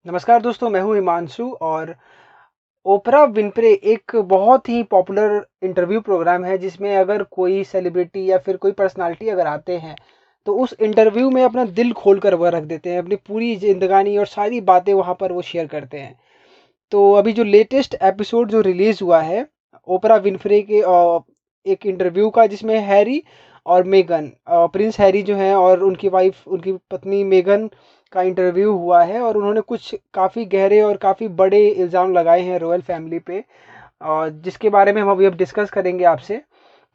नमस्कार दोस्तों, मैं हूं हिमांशु। और ओपरा विनफ्रे एक बहुत ही पॉपुलर इंटरव्यू प्रोग्राम है जिसमें अगर कोई सेलिब्रिटी या फिर कोई पर्सनालिटी अगर आते हैं तो उस इंटरव्यू में अपना दिल खोल कर वह रख देते हैं, अपनी पूरी जिंदगानी और सारी बातें वहां पर वो शेयर करते हैं। तो अभी जो लेटेस्ट एपिसोड जो रिलीज हुआ है ओपरा विनफ्रे के एक इंटरव्यू का, जिसमें हैरी और मेगन, प्रिंस हैरी जो हैं और उनकी वाइफ, उनकी पत्नी मेगन का इंटरव्यू हुआ है। और उन्होंने कुछ काफ़ी गहरे और काफ़ी बड़े इल्ज़ाम लगाए हैं रॉयल फैमिली पे, और जिसके बारे में हम अभी अब डिस्कस करेंगे आपसे।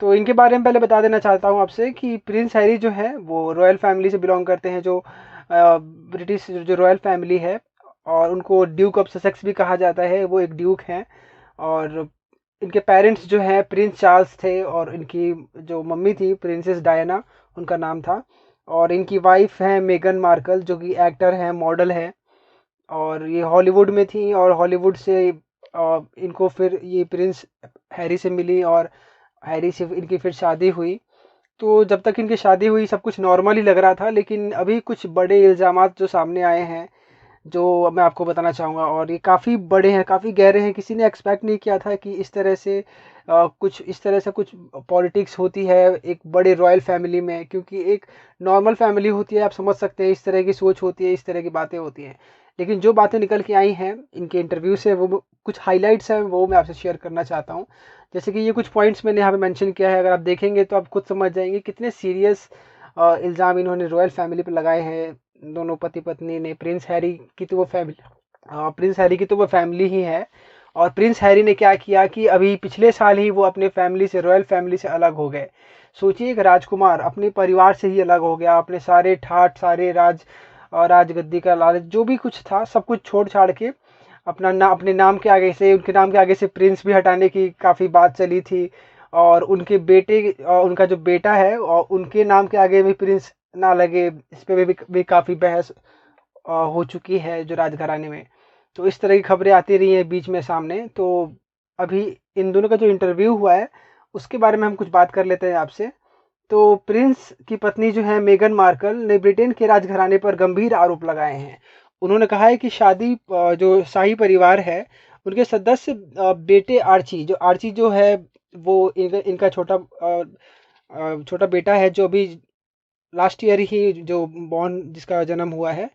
तो इनके बारे में पहले बता देना चाहता हूँ आपसे कि प्रिंस हैरी जो है वो रॉयल फैमिली से बिलोंग करते हैं, जो ब्रिटिश जो रॉयल फैमिली है, और उनको ड्यूक ऑफ ससेक्स भी कहा जाता है, वो एक ड्यूक हैं। और इनके पेरेंट्स जो हैं प्रिंस चार्ल्स थे, और इनकी जो मम्मी थी प्रिंसेस डायना, उनका नाम था। और इनकी वाइफ है मेगन मार्कल, जो कि एक्टर हैं, मॉडल है, और ये हॉलीवुड में थी। और हॉलीवुड से इनको फिर ये प्रिंस हैरी से मिली, और हैरी से इनकी फिर शादी हुई। तो जब तक इनकी शादी हुई सब कुछ नॉर्मल ही लग रहा था, लेकिन अभी कुछ बड़े इल्ज़ामात जो सामने आए हैं, जो मैं आपको बताना चाहूँगा। और ये काफ़ी बड़े हैं, काफ़ी गहरे हैं। किसी ने एक्सपेक्ट नहीं किया था कि इस तरह से कुछ पॉलिटिक्स होती है एक बड़े रॉयल फैमिली में, क्योंकि एक नॉर्मल फैमिली होती है, आप समझ सकते हैं, इस तरह की सोच होती है, इस तरह की बातें होती हैं। लेकिन जो बातें निकल के आई हैं इनके इंटरव्यू से, वो कुछ हाइलाइट्स हैं, वो मैं आपसे शेयर करना चाहता हूँ। जैसे कि ये कुछ पॉइंट्स मैंने यहाँ पे मेंशन किया है, अगर आप देखेंगे तो आप खुद समझ जाएंगे कितने सीरियस इल्ज़ाम इन्होंने रॉयल फैमिली पे लगाए हैं। दोनों पति पत्नी ने, प्रिंस हैरी की तो वो फैमिली ही है। और प्रिंस हैरी ने क्या किया कि अभी पिछले साल ही वो अपने फैमिली से, रॉयल फैमिली से अलग हो गए। सोचिए, एक राजकुमार अपने परिवार से ही अलग हो गया, अपने सारे ठाठ, सारे राजगद्दी का लालच, जो भी कुछ था सब कुछ छोड़ छाड़ के अपने नाम के आगे से, उनके नाम के आगे से प्रिंस भी हटाने की काफ़ी बात चली थी। और उनका जो बेटा है और उनके नाम के आगे भी प्रिंस ना लगे, इस पे भी काफ़ी बहस हो चुकी है जो राजघराने में। तो इस तरह की खबरें आती रही हैं बीच में सामने। तो अभी इन दोनों का जो इंटरव्यू हुआ है उसके बारे में हम कुछ बात कर लेते हैं आपसे। तो प्रिंस की पत्नी जो है मेगन मार्कल ने ब्रिटेन के राजघराने पर गंभीर आरोप लगाए हैं। उन्होंने कहा है कि जो शाही परिवार है, उनके सदस्य बेटे आर्ची जो है, वो इनका छोटा बेटा है, जो अभी लास्ट ईयर ही जो बॉर्न, जिसका जन्म हुआ है,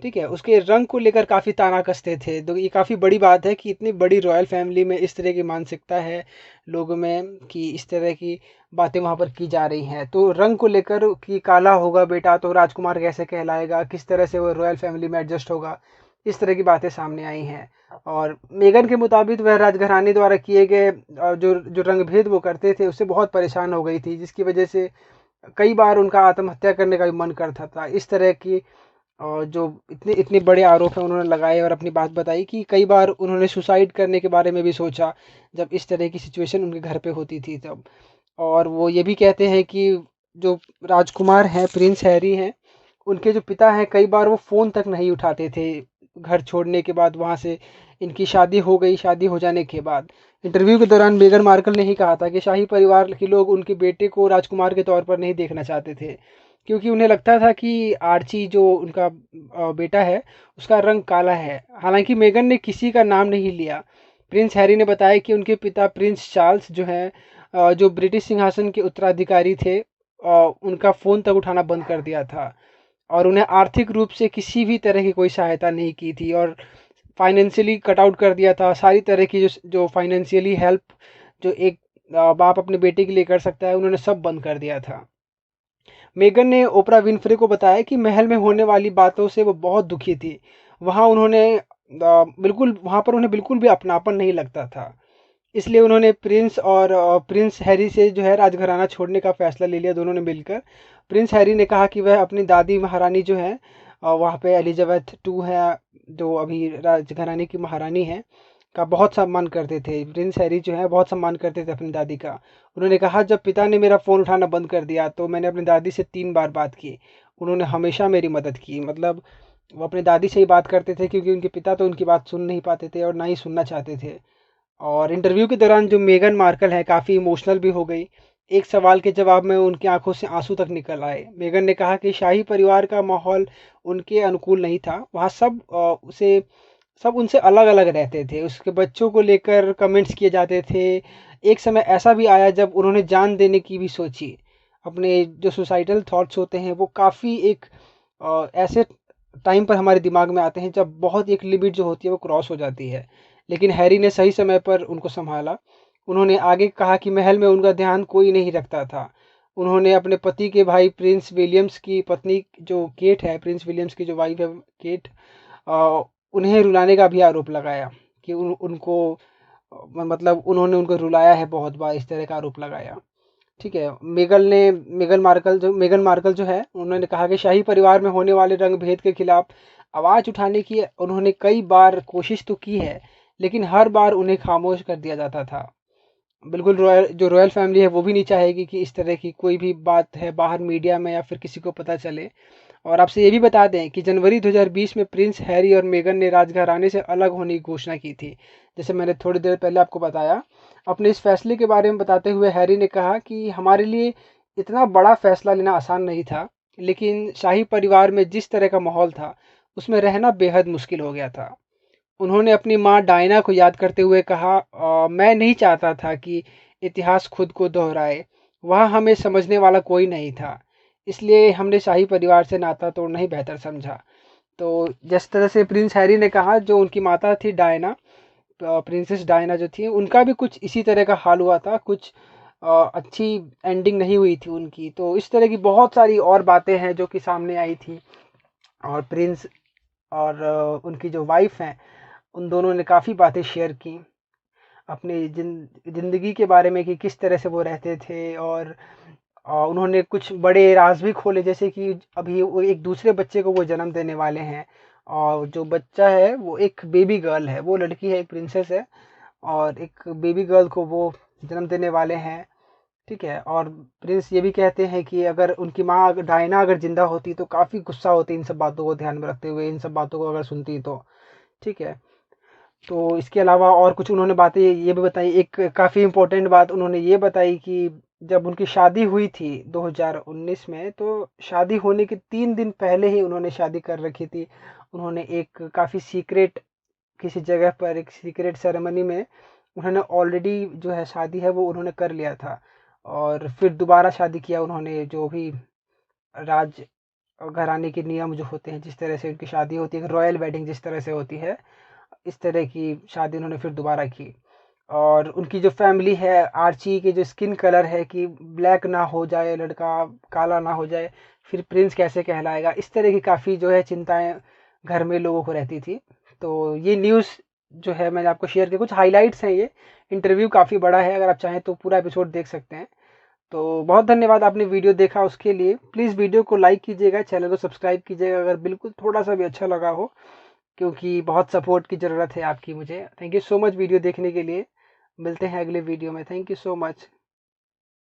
ठीक है, उसके रंग को लेकर काफ़ी ताना कसते थे। तो ये काफ़ी बड़ी बात है कि इतनी बड़ी रॉयल फैमिली में इस तरह की मानसिकता है लोगों में, कि इस तरह की बातें वहाँ पर की जा रही हैं। तो रंग को लेकर कि काला होगा बेटा तो राजकुमार कैसे कहलाएगा, किस तरह से वो रॉयल फैमिली में एडजस्ट होगा, इस तरह की बातें सामने आई हैं। और मेगन के मुताबिक वह राजघराने द्वारा किए गए जो जो रंगभेद वो करते थे उससे बहुत परेशान हो गई थी, जिसकी वजह से कई बार उनका आत्महत्या करने का भी मन करता था। इस तरह की और जो इतने इतने बड़े आरोप हैं उन्होंने लगाए, और अपनी बात बताई कि कई बार उन्होंने सुसाइड करने के बारे में भी सोचा जब इस तरह की सिचुएशन उनके घर पे होती थी तब। और वो ये भी कहते हैं कि जो राजकुमार हैं, प्रिंस हैरी हैं, उनके जो पिता हैं, कई बार वो फ़ोन तक नहीं उठाते थे घर छोड़ने के बाद, वहाँ से इनकी शादी हो गई। शादी हो जाने के बाद इंटरव्यू के दौरान मेगन मार्कल ने ही कहा था कि शाही परिवार के लोग उनके बेटे को राजकुमार के तौर पर नहीं देखना चाहते थे, क्योंकि उन्हें लगता था कि आर्ची जो उनका बेटा है उसका रंग काला है। हालांकि मेगन ने किसी का नाम नहीं लिया। प्रिंस हैरी ने बताया कि उनके पिता प्रिंस चार्ल्स जो हैं, जो ब्रिटिश सिंहासन के उत्तराधिकारी थे, उनका फ़ोन तक उठाना बंद कर दिया था, और उन्हें आर्थिक रूप से किसी भी तरह की कोई सहायता नहीं की थी, और फाइनेंशियली कट आउट कर दिया था। सारी तरह की जो जो फाइनेंशियली हेल्प जो एक बाप अपने बेटे के लिए कर सकता है, उन्होंने सब बंद कर दिया था। मेगन ने ओपरा विनफ्रे को बताया कि महल में होने वाली बातों से वो बहुत दुखी थी। वहाँ पर उन्हें बिल्कुल भी अपनापन नहीं लगता था। इसलिए उन्होंने प्रिंस हैरी से जो है राजघराना छोड़ने का फैसला ले लिया, दोनों ने मिलकर। प्रिंस हैरी ने कहा कि वह अपनी दादी महारानी जो है, वहाँ पे एलिजाबेथ टू है, जो अभी राजघराने की महारानी है, का बहुत सम्मान करते थे। प्रिंस हैरी जो है बहुत सम्मान करते थे अपनी दादी का। उन्होंने कहा, जब पिता ने मेरा फ़ोन उठाना बंद कर दिया तो मैंने अपनी दादी से 3 बार बात की। उन्होंने हमेशा मेरी मदद की। मतलब वो अपनी दादी से ही बात करते थे, क्योंकि उनके पिता तो उनकी बात सुन नहीं पाते थे और ना ही सुनना चाहते थे। और इंटरव्यू के दौरान जो मेगन मार्कल है काफ़ी इमोशनल भी हो गई। एक सवाल के जवाब में उनकी आंखों से आंसू तक निकल आए। मेगन ने कहा कि शाही परिवार का माहौल उनके अनुकूल नहीं था। वहाँ सब उनसे अलग अलग रहते थे। उसके बच्चों को लेकर कमेंट्स किए जाते थे। एक समय ऐसा भी आया जब उन्होंने जान देने की भी सोची। अपने जो सुसाइडल थॉट्स होते हैं वो काफ़ी एक ऐसे टाइम पर हमारे दिमाग में आते हैं जब बहुत एक लिमिट जो होती है वो क्रॉस हो जाती है। लेकिन हैरी ने सही समय पर उनको संभाला। उन्होंने आगे कहा कि महल में उनका ध्यान कोई नहीं रखता था। उन्होंने अपने पति के भाई प्रिंस विलियम्स की पत्नी जो केट है, प्रिंस विलियम्स की जो वाइफ है केट, उन्हें रुलाने का भी आरोप लगाया कि उनको मतलब उन्होंने उनको रुलाया है बहुत बार, इस तरह का आरोप लगाया। ठीक है। मेगन मार्कल जो है उन्होंने कहा कि शाही परिवार में होने वाले रंग भेद के खिलाफ आवाज़ उठाने की उन्होंने कई बार कोशिश तो की है, लेकिन हर बार उन्हें खामोश कर दिया जाता था। बिल्कुल रॉयल फैमिली है वो भी नहीं चाहेगी कि इस तरह की कोई भी बात है बाहर मीडिया में या फिर किसी को पता चले। और आपसे ये भी बता दें कि जनवरी 2020 में प्रिंस हैरी और मेगन ने राजघराने से अलग होने की घोषणा की थी। जैसे मैंने थोड़ी देर पहले आपको बताया। अपने इस फैसले के बारे में बताते हुए हैरी ने कहा कि हमारे लिए इतना बड़ा फैसला लेना आसान नहीं था, लेकिन शाही परिवार में जिस तरह का माहौल था उसमें रहना बेहद मुश्किल हो गया था। उन्होंने अपनी माँ डायना को याद करते हुए कहा, मैं नहीं चाहता था कि इतिहास खुद को दोहराए। वहाँ हमें समझने वाला कोई नहीं था, इसलिए हमने शाही परिवार से नाता तोड़ना ही बेहतर समझा। तो जिस तरह से प्रिंस हैरी ने कहा, जो उनकी माता थी डायना, प्रिंसेस डायना जो थी, उनका भी कुछ इसी तरह का हाल हुआ था। कुछ अच्छी एंडिंग नहीं हुई थी उनकी। तो इस तरह की बहुत सारी और बातें हैं जो कि सामने आई थी। और प्रिंस और उनकी जो वाइफ हैं, उन दोनों ने काफ़ी बातें शेयर की अपनी ज़िंदगी के बारे में कि किस तरह से वो रहते थे। और उन्होंने कुछ बड़े राज भी खोले, जैसे कि अभी वो एक दूसरे बच्चे को वो जन्म देने वाले हैं। और जो बच्चा है वो एक बेबी गर्ल है, वो लड़की है, एक प्रिंसेस है, और एक बेबी गर्ल को वो जन्म देने वाले हैं। ठीक है। और प्रिंस ये भी कहते हैं कि अगर उनकी माँ डायना अगर जिंदा होती तो काफ़ी गुस्सा होती, इन सब बातों को ध्यान में रखते हुए, इन सब बातों को अगर सुनती तो। ठीक है। तो इसके अलावा और कुछ उन्होंने बातें ये भी बताई। एक काफ़ी इम्पोर्टेंट बात उन्होंने ये बताई कि जब उनकी शादी हुई थी 2019 में, तो शादी होने के 3 दिन पहले ही उन्होंने शादी कर रखी थी। उन्होंने एक काफ़ी सीक्रेट किसी जगह पर एक सीक्रेट सेरेमनी में उन्होंने ऑलरेडी जो है शादी है वो उन्होंने कर लिया था। और फिर दोबारा शादी किया उन्होंने, जो भी राज घराने के नियम जो होते हैं, जिस तरह से उनकी शादी होती है, रॉयल वेडिंग जिस तरह से होती है, इस तरह की शादी उन्होंने फिर दोबारा की। और उनकी जो फैमिली है, आर्ची के जो स्किन कलर है कि ब्लैक ना हो जाए, लड़का काला ना हो जाए, फिर प्रिंस कैसे कहलाएगा, इस तरह की काफ़ी जो है चिंताएं घर में लोगों को रहती थी। तो ये न्यूज़ जो है मैंने आपको शेयर किया, कुछ हाइलाइट्स हैं। ये इंटरव्यू काफ़ी बड़ा है, अगर आप चाहें तो पूरा एपिसोड देख सकते हैं। तो बहुत धन्यवाद आपने वीडियो देखा उसके लिए। प्लीज़ वीडियो को लाइक कीजिएगा, चैनल को सब्सक्राइब कीजिएगा अगर बिल्कुल थोड़ा सा भी अच्छा लगा हो, क्योंकि बहुत सपोर्ट की ज़रूरत है आपकी मुझे। Thank you so much video देखने के लिए। मिलते हैं अगले वीडियो में। Thank you so much.